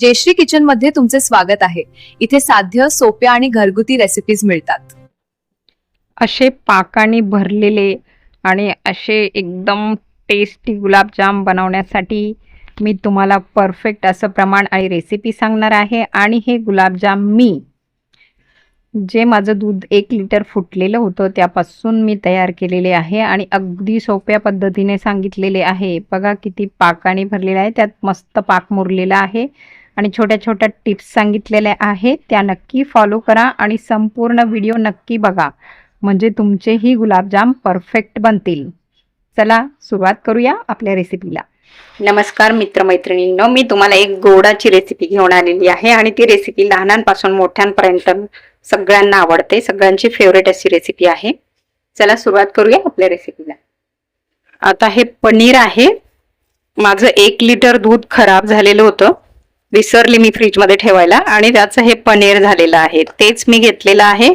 Jayashree kitchen मध्ये तुमचे स्वागत आहे। इथे साध्य, सोप्या आणि घरगुती रेसिपीज मिळतात। असे पाकाने भरलेले आणि असे एकदम टेस्टी गुलाबजाम बनवण्यासाठी मी तुम्हाला परफेक्ट असं प्रमाण आणि रेसिपी सांगणार आहे। आणि हे गुलाबजाम मी जे माझं दूध 1 लिटर फुटलेलं होतं त्यापासून मी तयार केलेले आहे आणि अगदी सोप्या पद्धतीने सांगितलेले आहे। बघा किती पाकाने भरलेले आहे, त्यात मस्त पाक मुरलेला आहे आणि छोट्या छोट्या टिप्स सांगितलेल्या आहेत, त्या नक्की फॉलो करा आणि संपूर्ण व्हिडिओ नक्की बघा, म्हणजे तुमचेही गुलाबजाम परफेक्ट बनतील। चला सुरुवात करूया आपल्या रेसिपीला। नमस्कार मित्रमैत्रिणींनो, मी तुम्हाला एक गोडाची रेसिपी घेऊन आलेली आहे आणि ती रेसिपी लहानांपासून मोठ्यांपर्यंत सगळ्यांना आवडते, सगळ्यांची फेवरेट अशी रेसिपी आहे। चला सुरुवात करूया आपल्या रेसिपीला। आता हे पनीर आहे, माझं 1 लिटर दूध खराब झालेलं होतं, विसरले मी फ्रीज मध्ये ठेवायला आणि त्याचं हे पनीर झालेलं आहे, तेच मी घेतलेलं आहे।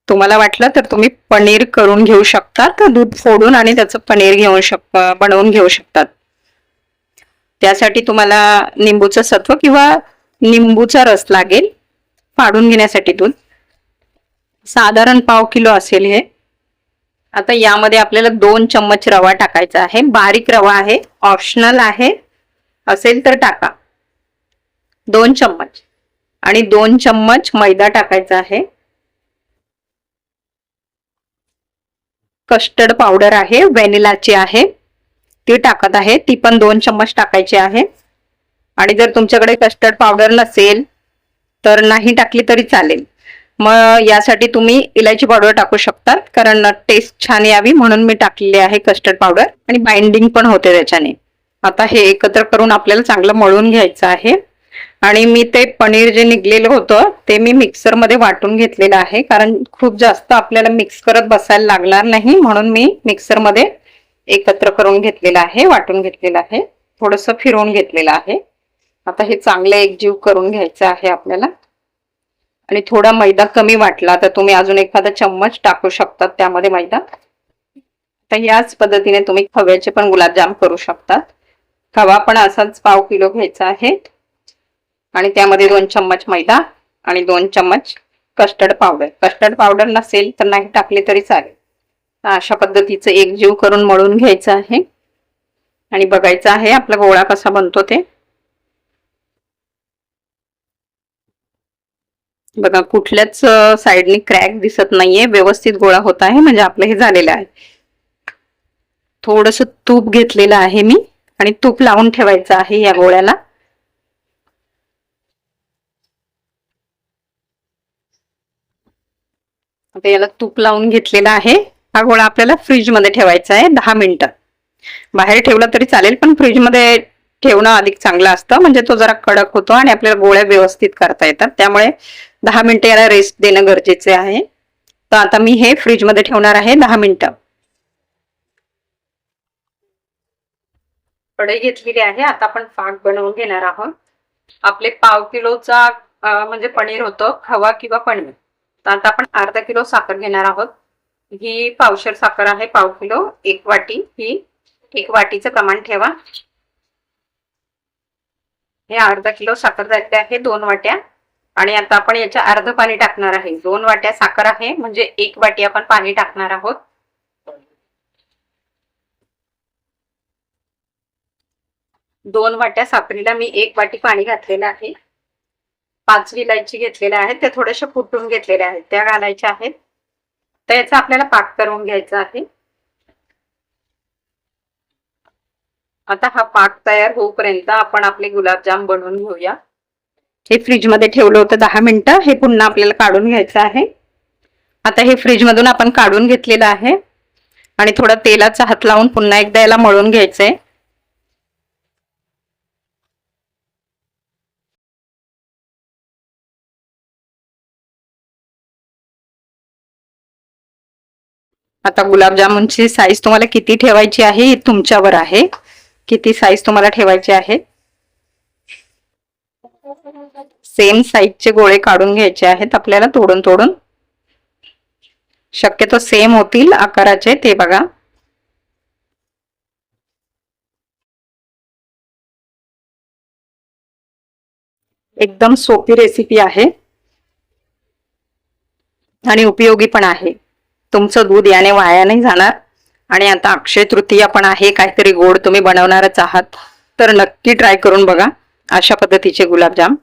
तुम्हाला वाटलं तर तुम्ही पनीर करून घेऊ शकता, दूध फोडून आणि त्याचं पनीर बनवून घेऊ शकतात। त्यासाठी तुम्हाला निंबूचं सत्व किंवा निंबूचा रस लागेल फाडून घेण्यासाठी। दूध साधारण पाव किलो असेल हे। आता यामध्ये आपल्याला 2 चम्मच रवा टाकायचा आहे, बारीक रवा आहे, ऑप्शनल आहे, असेल तर टाका। 2 चम्मच आणि 2 चम्मच मैदा टाकायचा आहे। कस्टर्ड पावडर आहे, व्हॅनिलाची आहे, ती टाकत आहे, ती पण 2 चम्मच टाकायची आहे। आणि जर तुमच्याकडे कस्टर्ड पावडर नसेल तर नाही टाकली तरी चालेल, मग यासाठी तुम्ही इलायची पावडर टाकू शकतात, कारण टेस्ट छान यावी म्हणून मी टाकलेली आहे कस्टर्ड पावडर, आणि बाइंडिंग पण होते त्याच्याने। आता हे एकत्र करून आपल्याला चांगलं मळून घ्यायचं आहे। आणि मी ते पनीर जे निघलेलं होतं ते मी मिक्सर मध्ये वाटून घेतलेलं आहे, कारण खूप जास्त आपल्याला मिक्स करत बसायला लागणार नाही, म्हणून मी मिक्सर मध्ये एकत्र करून घेतलेलं आहे, वाटून घेतलेलं आहे, थोडंसं फिरवून घेतलेलं आहे। आता हे चांगलं एकजीव करून घ्यायचं आहे आपल्याला। आणि थोडा मैदा कमी वाटला तर तुम्ही अजून एखादा चम्मच टाकू शकतात त्यामध्ये मैदा। तर याच पद्धतीने तुम्ही खव्याचे पण गुलाबजाम करू शकतात। खवा पण असाच पाव किलो घ्यायचा आहे आणि त्यामध्ये 2 चम्मच मैदा आणि 2 चम्मच कस्टर्ड पावडर। कस्टर्ड पावडर नसेल तर नाही टाकले तरी चालेल। अशा पद्धतीचं एकजीव करून मळून घ्यायचं आहे आणि बघायचं आहे आपला गोळा कसा बनतो ते। बघा कुठल्याच साइडनी क्रॅक दिसत नाहीये, व्यवस्थित गोळा होत आहे, म्हणजे आपलं हे झालेलं आहे। थोडंसं तूप घेतलेलं आहे मी आणि तूप लावून ठेवायचं आहे या गोळ्याला। आता याला तूप लावून घेतलेला आहे। हा गोळा आपल्याला फ्रीज मध्ये ठेवायचा आहे 10 मिनिटं। बाहेर ठेवला तरी चालेल, पण फ्रीज मध्ये ठेवणं अधिक चांगलं असतं, म्हणजे तो जरा कडक होतो आणि आपल्याला गोळ्या व्यवस्थित करता येतात, त्यामुळे 10 मिनिटं याला रेस्ट देणं गरजेचे आहे। तर आता मी हे फ्रीज मध्ये ठेवणार आहे 10 मिनिटं। कढई घेतलेली आहे, आता आपण पाक बनवून घेणार आहोत। आपले पाव किलोचा म्हणजे पनीर होतं, खवा किंवा पनीर। तर आता आपण अर्धा किलो साखर घेणार आहोत। ही पावशेर साखर आहे, पाव किलो, 1 वाटी, ही 1 वाटीचं प्रमाण ठेवा। हे अर्धा किलो साखर झालेली आहे, 2 वाट्या। आणि आता आपण याच्या अर्ध पाणी टाकणार आहे। 2 वाट्या साखर आहे म्हणजे 1 वाटी आपण पाणी टाकणार आहोत। 2 वाट्या साखरेला मी 1 वाटी पाणी घातलेलं आहे। 5 विलायची घेतलेल्या आहेत, त्या थोड्याशा फुटून घेतलेल्या आहेत, त्या घालायच्या आहेत। तर याचा आपल्याला पाक करून घ्यायचा आहे। आता हा पाक तयार होईपर्यंत आपण आपले गुलाबजाम बनवून घेऊया। हे फ्रीज मध्ये ठेवलं होतं 10 मिनिटं, हे पुन्हा आपल्याला काढून घ्यायचं आहे। आता हे फ्रीज मधून आपण काढून घेतलेलं आहे आणि थोडा तेलाचा हात लावून पुन्हा एकदा याला मळून घ्यायचंय। आता गुलाबजामुनची साईज तुम्हाला किती ठेवायची आहे हे तुमच्यावर आहे, किती साईज तुम्हाला ठेवायची आहे। सेम साईजचे गोळे काढून घ्यायचे आहेत आपल्याला, तोडून तोडून, शक्यतो सेम होतील आकाराचे ते बघा। एकदम सोपी रेसिपी आहे आणि उपयोगी पण आहे. तुमचं दूध याने वाया नाही जाणार. आणि आता अक्षय तृतीया पण आहे, काहीतरी गोड तुम्ही बनवणारच आहात, तर नक्की ट्राय करून बघा अशा पद्धतीचे गुलाबजाम.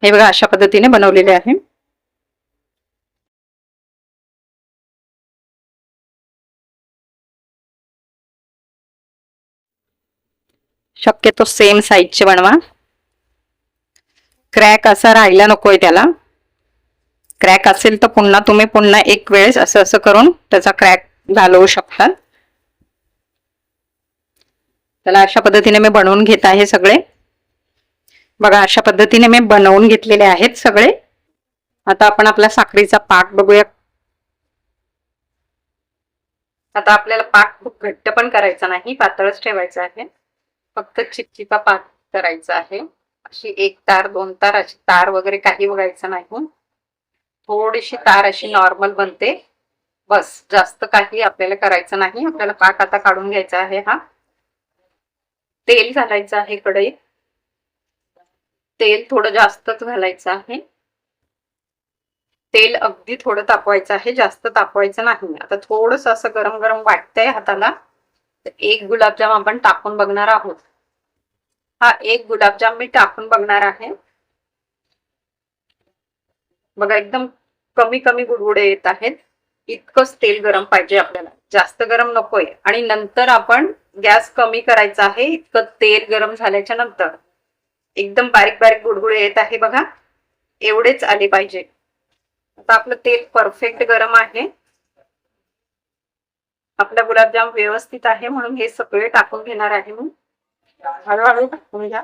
हे बघा अशा पद्धतीने बनवलेले आहे. शक्यतो सेम साईजचे बनवा. क्रॅक असा राहायला नकोय त्याला. क्रॅक असेल तर पुन्हा एक वेळेस असं असं करून त्याचा क्रॅक घालवू शकता. त्याला अशा पद्धतीने मी बनवून घेत आहे सगळे. बघा अशा पद्धतीने मी बनवून घेतलेले आहेत सगळे. आता आपण आपला साखरेचा पाक बघूया. आता आपल्याला पाक खूप घट्ट पण करायचा नाही, पातळच ठेवायचा आहे. फक्त चिपचिपा पाक करायचा आहे. अशी 1 तार 2 तार अशी तार वगैरे काही बघायचं नाही. थोडीशी तार अशी नॉर्मल बनते बस, जास्त काही आपल्याला करायचं नाही. आपल्याला पाक आता काढून घ्यायचा आहे. हा तेल घालायचं आहे कढईत. तेल थोडं जास्तच घालायचं आहे. तेल अगदी थोडं तापवायचं आहे, जास्त तापवायचं नाही. आता थोडंसं असं गरम गरम वाटतंय हाताला, तर एक गुलाबजाम आपण टाकून बघणार आहोत. हा एक गुलाबजाम मी टाकून बघणार आहे. बघा एकदम कमी कमी बुडबुडे येत आहेत. इतकंच तेल गरम पाहिजे आपल्याला, जास्त गरम नकोय. आणि नंतर आपण गॅस कमी करायचा आहे. इतकं तेल गरम झाल्याच्या नंतर एकदम बारीक बारीक बुडबुडे येत आहे बघा, एवढेच आले पाहिजे. आता आपलं तेल परफेक्ट गरम आहे. आपला गुलाबजाम व्यवस्थित आहे म्हणून हे सगळे टाकून घेणार आहे मी. हळूहळू टाकून घ्या.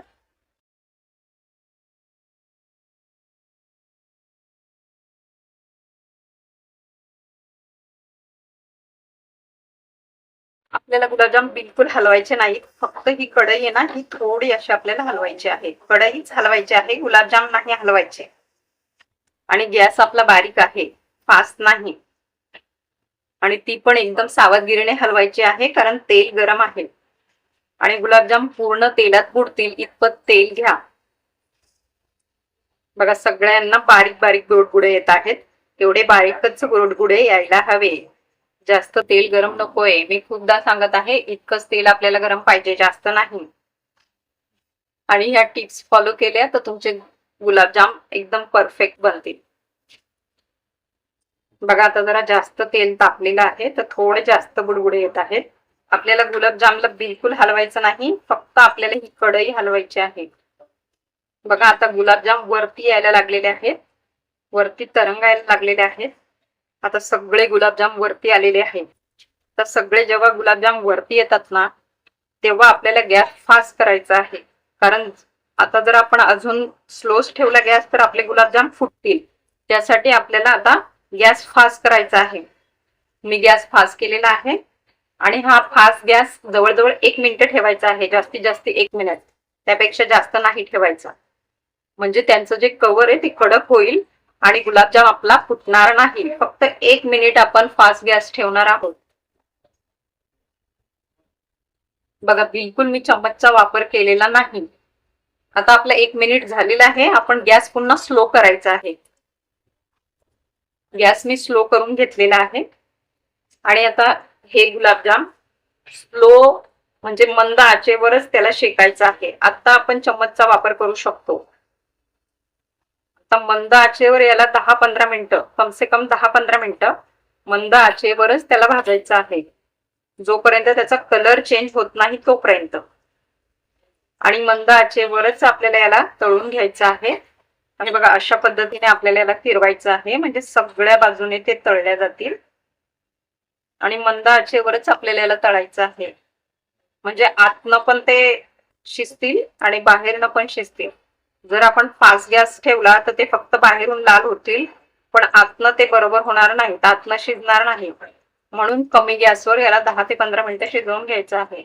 आपल्याला गुलाबजाम बिलकुल हलवायचे नाही, फक्त ही कढई आहे ना, ही थोडी अशी आपल्याला हलवायची आहे. कढईच हलवायची आहे, गुलाबजाम नाही हलवायचे. आणि गॅस आपला बारीक आहे, फास्ट नाही. आणि ती पण एकदम सावधगिरीने हलवायची आहे, कारण तेल गरम आहे. आणि गुलाबजाम पूर्ण तेलात बुडतील इतपत तेल घ्या. बघा सगळ्यांना बारीक बारीक बुडबुडे येत आहेत. तेवढे बारीकच बुडबुडे यायला हवे. जास्त तेल गरम नकोय. मी खूपदा सांगत आहे, इतकंच तेल आपल्याला गरम पाहिजे, जास्त नाही. आणि ह्या टिप्स फॉलो केल्या तर तुमचे गुलाबजाम एकदम परफेक्ट बनतील. बघा आता जरा जास्त तेल तापलेलं आहे, तर थोडे जास्त बुडबुडे येत आहेत. आपल्याला गुलाबजामला बिलकुल हलवायचं नाही, फक्त आपल्याला ही कढई हलवायची आहे. बघा आता गुलाबजाम वरती यायला लागलेले आहेत, वरती तरंगायला लागलेले आहेत. आता सगळे गुलाबजाम वरती आलेले आहेत. तर सगळे जेव्हा गुलाबजाम वरती येतात ना, तेव्हा आपल्याला गॅस फास्ट करायचा आहे. कारण आता जर आपण अजून स्लोच ठेवला गॅस तर आपले गुलाबजाम फुटतील. त्यासाठी आपल्याला आता गॅस फास्ट करायचा आहे. मी गॅस फास्ट केलेला आहे. आणि हा फास्ट गॅस जवळजवळ 1 मिनिट ठेवायचा आहे, जास्तीत जास्त 1 मिनिट, त्यापेक्षा जास्त नाही ठेवायचा. म्हणजे त्यांचं जे कव्हर आहे ते कडक होईल आणि गुलाबजाम आपला फुटणार नाही. फक्त 1 मिनिट आपण फास्ट गॅस ठेवणार आहोत. बघा बिलकुल मी चम्मचचा वापर केलेला नाही. आता आपला 1 मिनिट झालेला आहे. आपण गॅस पुन्हा स्लो करायचा आहे. गॅस मी स्लो करून घेतलेला आहे. आणि आता हे गुलाबजाम स्लो म्हणजे मंद आचेवरच त्याला शेकायचं आहे. आता आपण चम्मचचा वापर करू शकतो. आता मंद आचेवर याला 10-15 मिनिटं, कमसे कम 10-15 मिनिटं मंद आचेवरच त्याला भाजायचं आहे, जोपर्यंत त्याचा कलर चेंज होत नाही तोपर्यंत. आणि मंद आचेवरच आपल्याला याला तळून घ्यायचं आहे. आणि बघा अशा पद्धतीने आपल्याला याला फिरवायचं आहे, म्हणजे सगळ्या बाजूने ते तळल्या जातील. आणि मंद आचेवरच आपल्याला याला तळायचं आहे, म्हणजे आतनं पण ते शिजतील आणि बाहेरनं पण शिजतील. जर आपण फास्ट गॅस ठेवला तर ते फक्त बाहेरून लाल होतील, पण आतनं ते बरोबर होणार नाही, आतनं शिजणार नाही. म्हणून कमी गॅसवर याला 10 ते 15 मिनिटं शिजवून घ्यायचं आहे.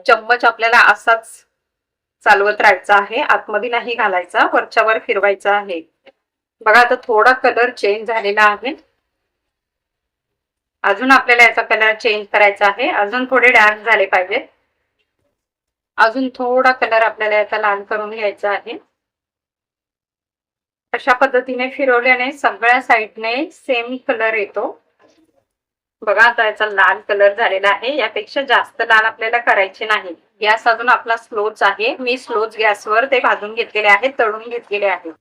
चम्मच आपल्याला असाच चालवत राहायचा आहे, आतमध्ये नाही घालायचा, वरच्यावर फिरवायचा आहे. बघा आता थोडा कलर चेंज झालेला आहे. अजून आपल्याला याचा कलर चेंज करायचा आहे, अजून थोडे डार्क झाले पाहिजेत. अजून थोडा कलर आपल्याला याचा लाल करून घ्यायचा आहे. अशा पद्धतीने फिरवल्याने सगळ्या साईडने सेम कलर येतो. बघा आता याचा लाल कलर झालेला आहे. यापेक्षा जास्त लाल आपल्याला करायचे नाही. गॅस अजून आपला स्लोच आहे. मी स्लोच गॅसवर ते भाजून घेतलेले आहे, तळून घेतलेले आहे.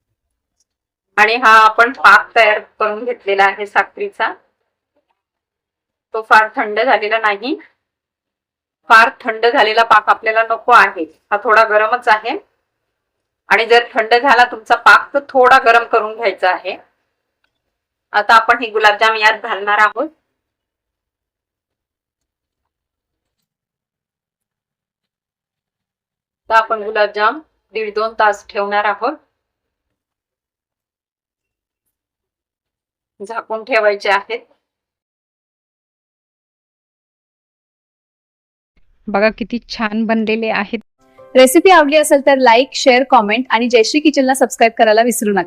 आणि हा आपण पाक तयार करून घेतलेला आहे साखरेचा. तो फार थंड झालेला नाही. फार थंड झालेला पाक आपल्याला नको आहे. हा थोडा गरमच आहे. आणि जर थंड झाला तुमचा पाक तर थोडा गरम करून घ्यायचा आहे. आता आपण हे गुलाबजाम यात घालणार आहोत. तर आपण गुलाबजाम 1.5-2 तास ठेवणार आहोत. झाकून ठेवायचे आहेत. बघा किती छान बनलेले आहेत. रेसिपी आवडली असेल तर लाईक, शेअर, कॉमेंट आणि जयश्री किचनला सबस्क्राईब करायला विसरू नका.